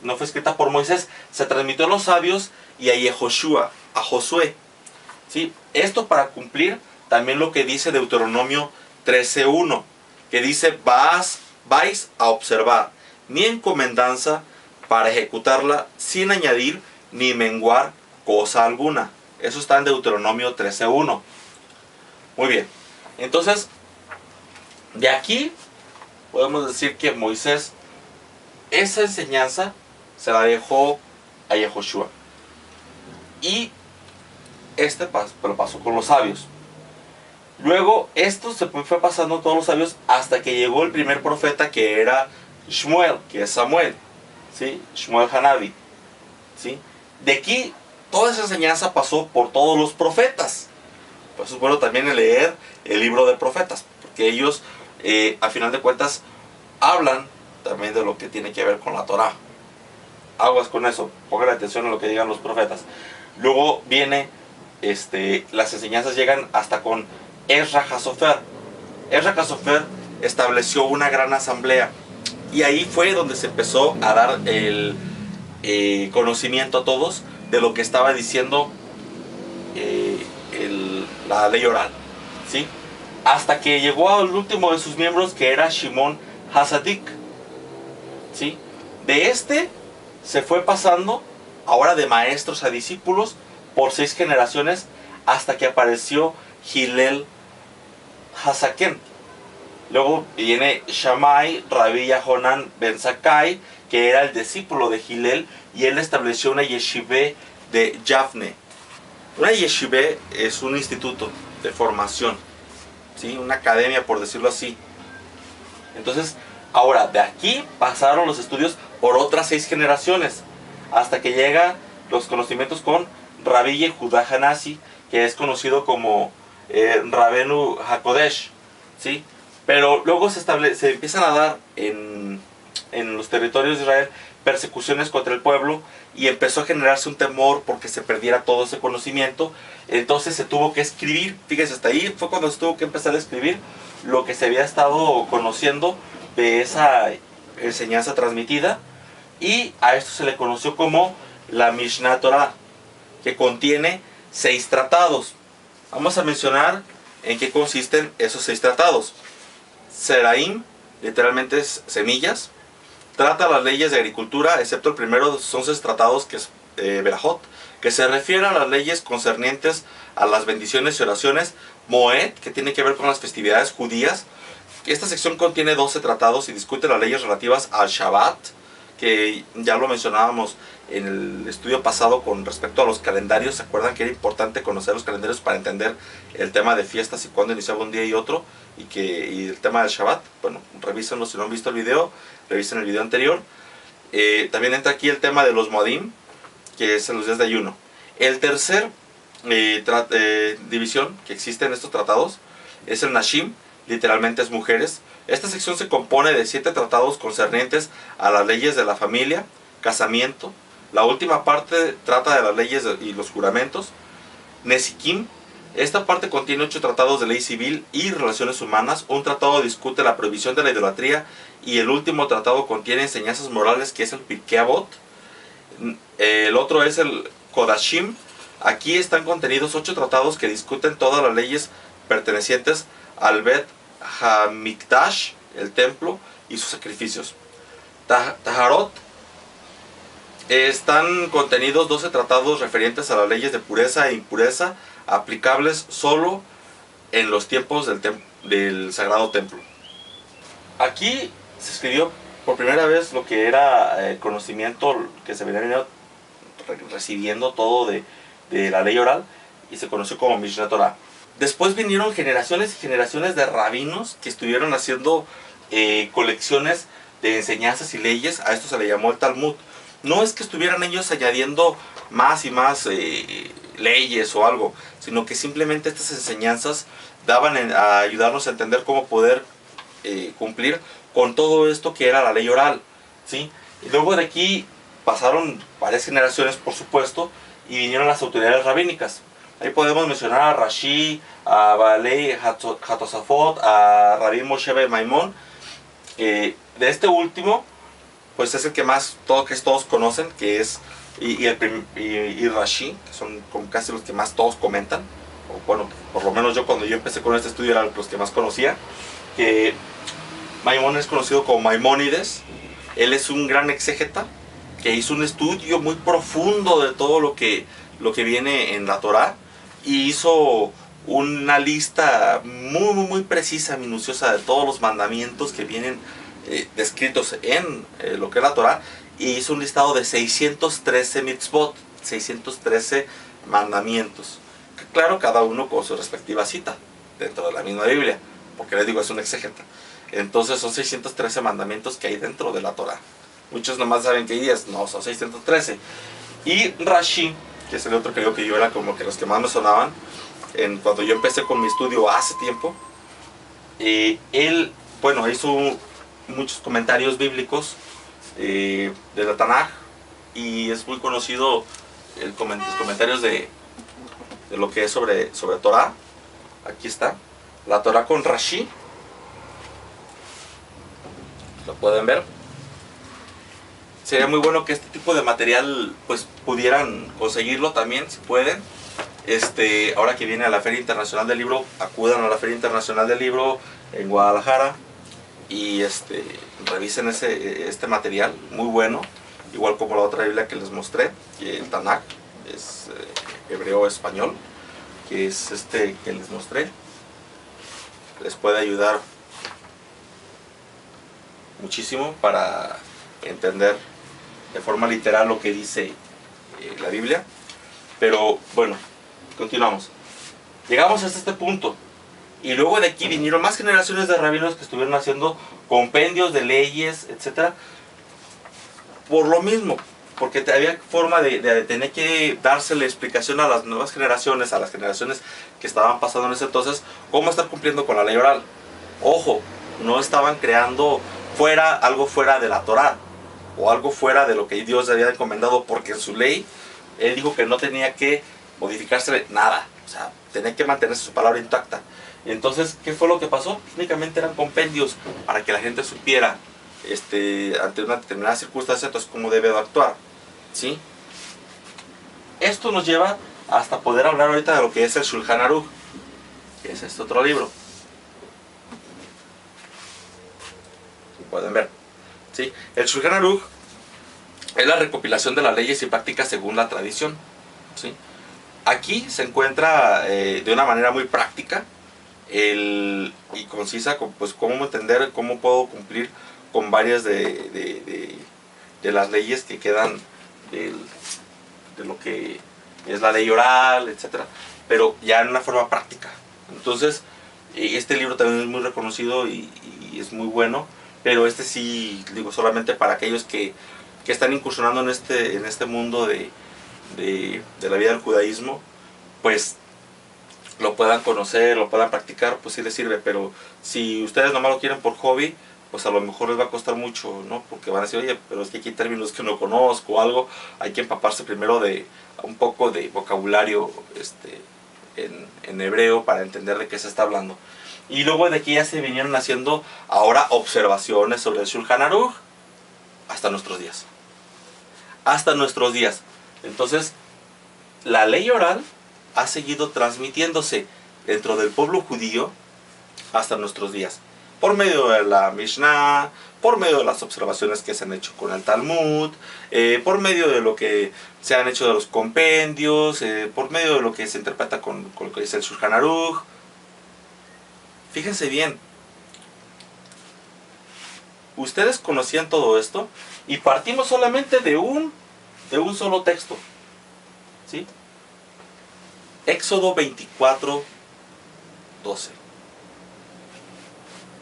No fue escrita por Moisés, se transmitió a los sabios y a Yehoshua, a Josué, ¿sí? Esto para cumplir también lo que dice Deuteronomio 13:1, que dice: vais a observar mi encomendanza para ejecutarla sin añadir ni menguar cosa alguna. Eso está en Deuteronomio 13:1. Muy bien, entonces de aquí podemos decir que Moisés esa enseñanza se la dejó a Yehoshua, y lo pasó con los sabios. Luego esto se fue pasando a todos los sabios hasta que llegó el primer profeta, que era Shmuel, que es Samuel, ¿sí? Shmuel Hanavi, ¿sí? De aquí toda esa enseñanza pasó por todos los profetas. Pues es bueno también leer el libro de profetas, porque ellos a final de cuentas hablan también de lo que tiene que ver con la Torá. Aguas con eso, pongan atención a lo que digan los profetas. Luego viene, las enseñanzas llegan hasta con Ezra Hasofer. Ezra Hasofer estableció una gran asamblea, y ahí fue donde se empezó a dar el conocimiento a todos de lo que estaba diciendo la ley oral, ¿sí? Hasta que llegó al último de sus miembros, que era Shimon Hasadik, ¿sí? De se fue pasando ahora de maestros a discípulos por 6 generaciones, hasta que apareció Hillel Hasaken. Luego viene Shammai, Rabbi Yahonan ben Zakkai, que era el discípulo de Hillel, y él estableció una yeshivé de Yavne. Una yeshivé es un instituto de formación, ¿sí? Una academia, por decirlo así. Entonces, ahora de aquí pasaron los estudios por otras 6 generaciones, hasta que llega los conocimientos con Rabbi Yehudá Hanasi, que es conocido como Rabenu HaKodesh, ¿sí? Pero luego se empiezan a dar en los territorios de Israel persecuciones contra el pueblo, y empezó a generarse un temor porque se perdiera todo ese conocimiento. Entonces se tuvo que escribir. Fíjense, hasta ahí fue cuando se tuvo que empezar a escribir lo que se había estado conociendo de esa enseñanza transmitida, y a esto se le conoció como la Mishnah Torah, que contiene 6 tratados. Vamos a mencionar en qué consisten esos 6 tratados. Seraim, literalmente es semillas. Trata las leyes de agricultura, excepto el primero, son 6 tratados, que es Berajot, que se refiere a las leyes concernientes a las bendiciones y oraciones. Moed, que tiene que ver con las festividades judías. Esta sección contiene 12 tratados y discute las leyes relativas al Shabbat, que ya lo mencionábamos en el estudio pasado con respecto a los calendarios. ¿Se acuerdan que era importante conocer los calendarios para entender el tema de fiestas y cuándo iniciaba un día y otro? Y el tema del Shabbat, bueno, revísenlo si no han visto el video, revisen el video anterior. También entra aquí el tema de los Moadim, que es en los días de ayuno. El tercer división que existe en estos tratados es el Nashim, literalmente es mujeres. Esta sección se compone de 7 tratados concernientes a las leyes de la familia, casamiento. La última parte trata de las leyes y los juramentos. Nesikim, Esta parte contiene 8 tratados de ley civil y relaciones humanas. Un tratado discute la prohibición de la idolatría y el último tratado contiene enseñanzas morales, que es el Pirkei Avot. El otro es el Kodashim. Aquí están contenidos 8 tratados que discuten todas las leyes pertenecientes al Bet HaMikdash, el templo, y sus sacrificios. Taharot. Están contenidos 12 tratados referentes a las leyes de pureza e impureza, aplicables solo en los tiempos del Sagrado Templo. Aquí se escribió por primera vez lo que era el conocimiento que se venía recibiendo todo de la ley oral, y se conoció como Mishneh Torah. Después vinieron generaciones y generaciones de rabinos que estuvieron haciendo colecciones de enseñanzas y leyes. A esto se le llamó el Talmud. No es que estuvieran ellos añadiendo más y más leyes o algo, sino que simplemente estas enseñanzas daban a ayudarnos a entender cómo poder cumplir con todo esto que era la ley oral, ¿sí? Y luego de aquí pasaron varias generaciones, por supuesto, y vinieron las autoridades rabínicas. Ahí podemos mencionar a Rashi, a Baalei Hatosafot, a Rabbi Moshe ben Maimón. De este último, pues es el que más todos conocen, que es y Rashi, que son como casi los que más todos comentan. O bueno, por lo menos yo cuando yo empecé con este estudio eran los que más conocía. Que Maimón es conocido como Maimónides. Él es un gran exégeta que hizo un estudio muy profundo de todo lo que viene en la Torá, y hizo una lista muy precisa, minuciosa, de todos los mandamientos que vienen descritos en lo que es la Torá, y hizo un listado de 613 mitzvot, 613 mandamientos. Claro, cada uno con su respectiva cita dentro de la misma Biblia, porque les digo, es un exégeta. Entonces son 613 mandamientos que hay dentro de la Torá. Muchos nomás saben que hay 10, no, son 613. Y Rashi, que es el otro que digo que yo era como que los que más me sonaban cuando yo empecé con mi estudio hace tiempo, él, bueno, hizo muchos comentarios bíblicos de la Tanaj, y es muy conocido los comentarios de lo que es sobre Torah. Aquí está, la Torah con Rashi, lo pueden ver. Sería muy bueno que este tipo de material pues pudieran conseguirlo también, si pueden. Ahora que viene a la Feria Internacional del Libro, acudan a la Feria Internacional del Libro en Guadalajara y revisen este material, muy bueno, igual como la otra Biblia que les mostré, que el Tanakh es hebreo-español, que es que les mostré. Les puede ayudar muchísimo para entender de forma literal lo que dice la Biblia. Pero bueno, continuamos. Llegamos hasta este punto, y luego de aquí vinieron más generaciones de rabinos que estuvieron haciendo compendios de leyes, etc. Por lo mismo, porque había forma de tener que dársele explicación a las nuevas generaciones, a las generaciones que estaban pasando en ese entonces, cómo estar cumpliendo con la ley oral. Ojo, no estaban creando algo fuera de la Torá, o algo fuera de lo que Dios había encomendado, porque en su ley Él dijo que no tenía que modificarse nada, o sea, tenía que mantenerse su palabra intacta. Y entonces, ¿qué fue lo que pasó? Únicamente eran compendios para que la gente supiera ante una determinada circunstancia, entonces cómo debe de actuar, ¿sí? Esto nos lleva hasta poder hablar ahorita de lo que es el Shulchan Aruch, que es este otro libro. Pueden ver, ¿sí? El Shulchan Aruch es la recopilación de las leyes y prácticas según la tradición, ¿sí? Aquí se encuentra de una manera muy práctica y concisa, pues cómo entender, cómo puedo cumplir con varias de las leyes que quedan de lo que es la ley oral, etcétera, pero ya en una forma práctica. Entonces, este libro también es muy reconocido y es muy bueno, pero sí, digo, solamente para aquellos que están incursionando en este mundo de la vida del judaísmo, pues lo puedan conocer, lo puedan practicar, pues sí les sirve. Pero si ustedes nomás lo quieren por hobby, pues a lo mejor les va a costar mucho, ¿no? Porque van a decir, oye, pero es que aquí hay términos que no conozco o algo. Hay que empaparse primero de un poco de vocabulario en hebreo para entender de qué se está hablando. Y luego de aquí ya se vinieron haciendo ahora observaciones sobre el Shulchan Aruch hasta nuestros días. Hasta nuestros días. Entonces, la ley oral ha seguido transmitiéndose dentro del pueblo judío hasta nuestros días. Por medio de la Mishnah, por medio de las observaciones que se han hecho con el Talmud, por medio de lo que se han hecho de los compendios, por medio de lo que se interpreta con lo que dice el Shulchan Aruch. Fíjense bien, ustedes conocían todo esto y partimos solamente de un solo texto, ¿sí? Éxodo 24, 12.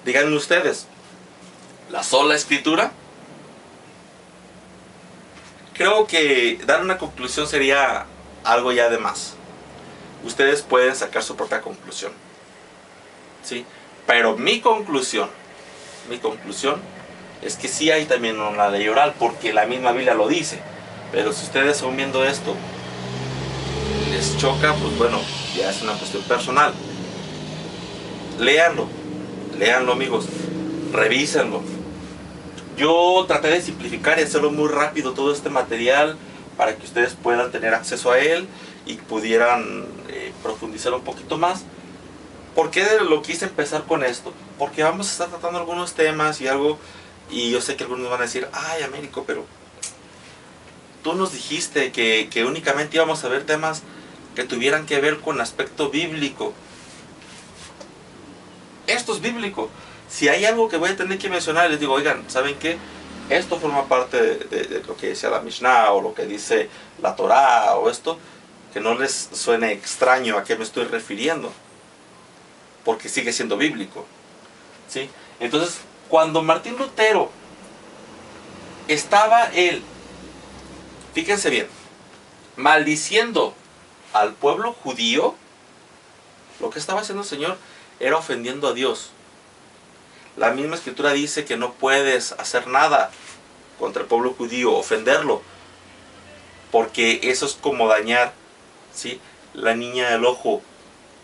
Díganme ustedes, ¿la sola escritura? Creo que dar una conclusión sería algo ya de más. Ustedes pueden sacar su propia conclusión, ¿sí? Pero mi conclusión es que sí hay también una ley oral, porque la misma Biblia lo dice. Pero si ustedes aún viendo esto les choca, pues bueno, ya es una cuestión personal. Léanlo amigos, revísenlo. Yo traté de simplificar y hacerlo muy rápido todo este material para que ustedes puedan tener acceso a él y pudieran profundizar un poquito más. ¿Por qué lo quise empezar con esto? Porque vamos a estar tratando algunos temas y algo, y yo sé que algunos van a decir, ay Américo, pero tú nos dijiste que únicamente íbamos a ver temas que tuvieran que ver con aspecto bíblico. Esto es bíblico. Si hay algo que voy a tener que mencionar, les digo, oigan, ¿saben qué? Esto forma parte de lo que dice la Mishnah o lo que dice la Torah o esto, que no les suene extraño a qué me estoy refiriendo, porque sigue siendo bíblico, ¿sí? Entonces, cuando Martín Lutero estaba él, fíjense bien, maldiciendo al pueblo judío, lo que estaba haciendo el Señor era ofendiendo a Dios. La misma escritura dice que no puedes hacer nada contra el pueblo judío, ofenderlo, porque eso es como dañar, ¿sí?, la niña del ojo,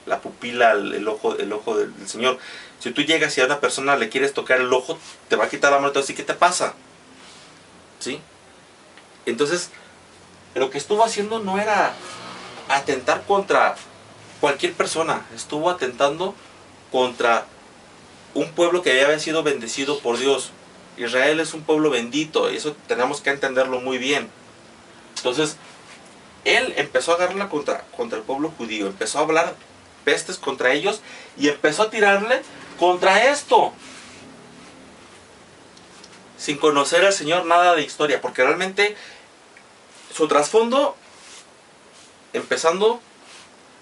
la pupila, el ojo del Señor. Si tú llegas y a una persona le quieres tocar el ojo, te va a quitar la mano y te va a decir, ¿qué te pasa? ¿Sí? Entonces, lo que estuvo haciendo no era atentar contra cualquier persona, estuvo atentando contra un pueblo que había sido bendecido por Dios. Israel es un pueblo bendito, y eso tenemos que entenderlo muy bien. Entonces, él empezó a agarrarla contra el pueblo judío, empezó a hablar pestes contra ellos y empezó a tirarle contra esto, sin conocer al Señor nada de historia, porque realmente su trasfondo, empezando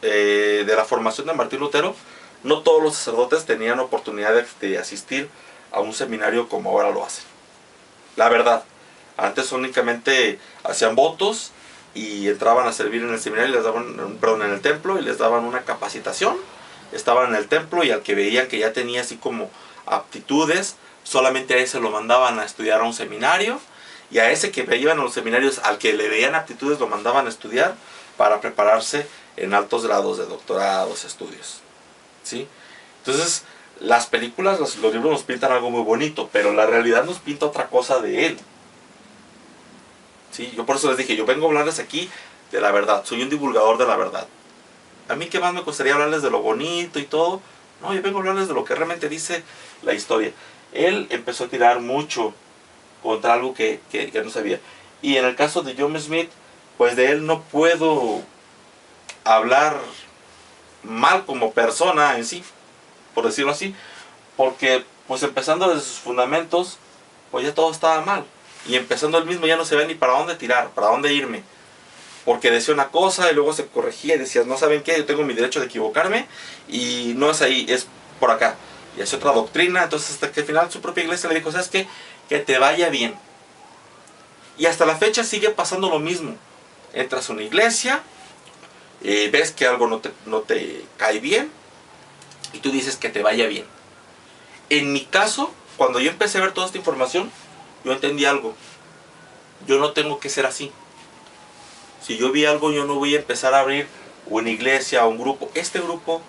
de la formación de Martín Lutero, no todos los sacerdotes tenían oportunidad de asistir a un seminario como ahora lo hacen. La verdad, antes únicamente hacían votos y entraban a servir en el seminario, les daban, perdón, en el templo, y les daban una capacitación. Estaban en el templo y al que veían que ya tenía así como aptitudes, solamente a ese lo mandaban a estudiar a un seminario, y a ese que iban a los seminarios, al que le veían aptitudes, lo mandaban a estudiar para prepararse en altos grados de doctorados, estudios, ¿sí? Entonces, las películas, los libros nos pintan algo muy bonito, pero la realidad nos pinta otra cosa de él, ¿sí? Yo por eso les dije, yo vengo a hablarles aquí de la verdad, soy un divulgador de la verdad. A mí qué más me gustaría hablarles de lo bonito y todo. No, yo vengo a hablarles de lo que realmente dice la historia. Él empezó a tirar mucho contra algo que no sabía. Y en el caso de John Smith, pues de él no puedo hablar mal como persona en sí, por decirlo así, porque pues empezando desde sus fundamentos, pues ya todo estaba mal, y empezando él mismo ya no se ve ni para dónde tirar, para dónde irme, porque decía una cosa y luego se corregía y decía, no saben qué, yo tengo mi derecho de equivocarme y no es ahí, es por acá, y hace otra doctrina. Entonces hasta que al final su propia iglesia le dijo, ¿sabes qué? Que te vaya bien. Y hasta la fecha sigue pasando lo mismo. Entras a una iglesia, ves que algo no te cae bien y tú dices que te vaya bien. En mi caso, cuando yo empecé a ver toda esta información, yo entendí algo. Yo no tengo que ser así. Si yo vi algo, yo no voy a empezar a abrir una iglesia o un grupo. Este grupo,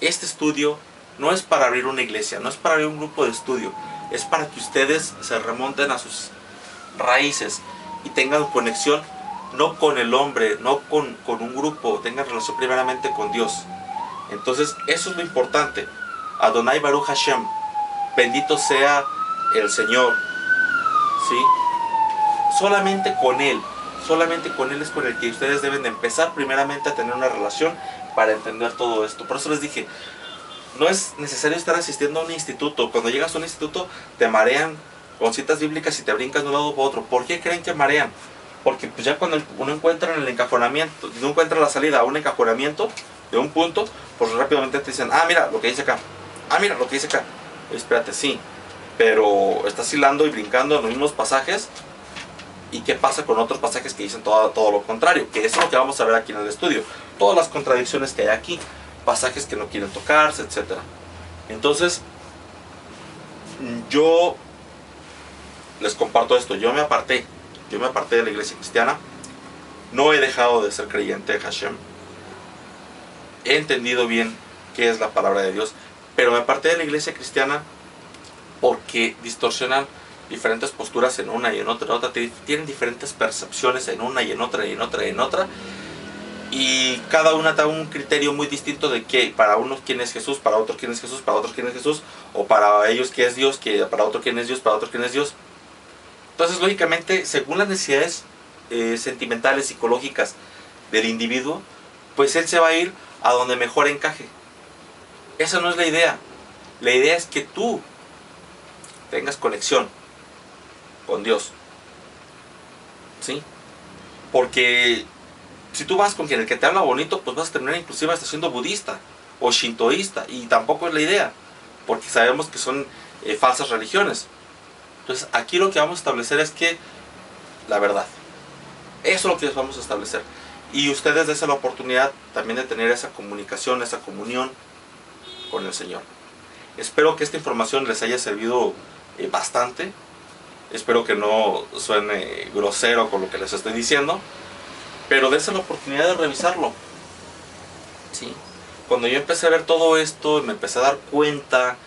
este estudio, no es para abrir una iglesia, no es para abrir un grupo de estudio, es para que ustedes se remonten a sus raíces y tengan conexión no con el hombre, no con un grupo, tengan relación primeramente con Dios. Entonces eso es lo importante. Adonai Baruch Hashem, bendito sea el Señor, ¿sí? Solamente con Él es con el que ustedes deben de empezar primeramente a tener una relación para entender todo esto. Por eso les dije, no es necesario estar asistiendo a un instituto. Cuando llegas a un instituto te marean con citas bíblicas y te brincas de un lado para otro. ¿Por qué creen que marean? Porque pues ya cuando uno encuentra en el encajonamiento, no encuentra la salida a un encajonamiento de un punto, pues rápidamente te dicen, ah, mira lo que dice acá, ah, mira lo que dice acá. Espérate, sí, pero estás hilando y brincando en los mismos pasajes. ¿Y qué pasa con otros pasajes que dicen todo lo contrario? Que eso es lo que vamos a ver aquí en el estudio. Todas las contradicciones que hay aquí, pasajes que no quieren tocarse, etc. Entonces, yo les comparto esto. Yo me aparté de la iglesia cristiana. No he dejado de ser creyente de Hashem. He entendido bien qué es la palabra de Dios, pero me aparté de la iglesia cristiana porque distorsionan diferentes posturas en una y en otra, tienen diferentes percepciones en una y en otra y en otra y en otra, y cada una da un criterio muy distinto de que para unos quién es Jesús, para otros quién es Jesús, para otros quién es Jesús, o para ellos qué es Dios, que para otros quién es Dios, para otros quién es Dios. Entonces, lógicamente, según las necesidades sentimentales, psicológicas del individuo, pues él se va a ir a donde mejor encaje. Esa no es la idea. La idea es que tú tengas conexión con Dios, ¿sí? Porque si tú vas con quien el que te habla bonito, pues vas a terminar inclusive hasta siendo budista o shintoísta, y tampoco es la idea, porque sabemos que son falsas religiones. Entonces aquí lo que vamos a establecer es que la verdad, eso es lo que vamos a establecer, y ustedes dense la oportunidad también de tener esa comunicación, esa comunión con el Señor. Espero que esta información les haya servido bastante. Espero que no suene grosero con lo que les estoy diciendo, pero dense la oportunidad de revisarlo, ¿sí? Cuando yo empecé a ver todo esto, me empecé a dar cuenta,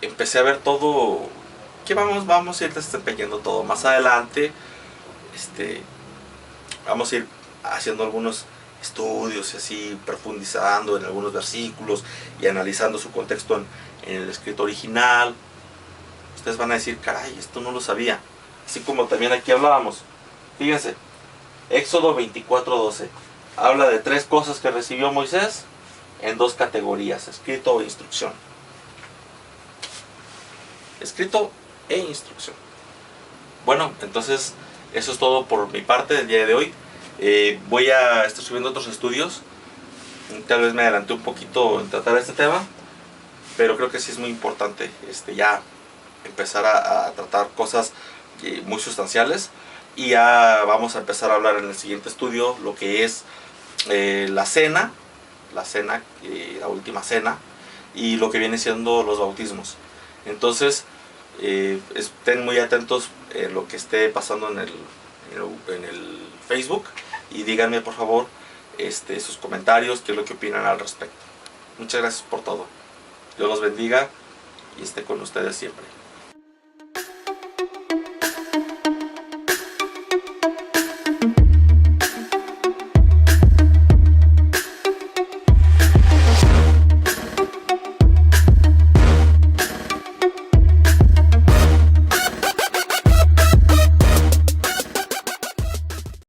empecé a ver todo, que vamos a ir desempeñando todo más adelante. Vamos a ir haciendo algunos estudios y así, profundizando en algunos versículos y analizando su contexto en el escrito original. Ustedes van a decir, caray, esto no lo sabía. Así como también aquí hablábamos. Fíjense, Éxodo 24:12 habla de 3 cosas que recibió Moisés en 2 categorías: escrito e instrucción. Escrito e instrucción. Bueno, entonces eso es todo por mi parte del día de hoy. Voy a estar subiendo otros estudios. Tal vez me adelanté un poquito en tratar este tema, pero creo que sí es muy importante ya empezar a tratar cosas muy sustanciales. Y ya vamos a empezar a hablar en el siguiente estudio lo que es la cena, la última cena, y lo que viene siendo los bautismos. Entonces estén muy atentos en lo que esté pasando en el Facebook, y díganme por favor sus comentarios, qué es lo que opinan al respecto. Muchas gracias por todo. Dios los bendiga y esté con ustedes siempre.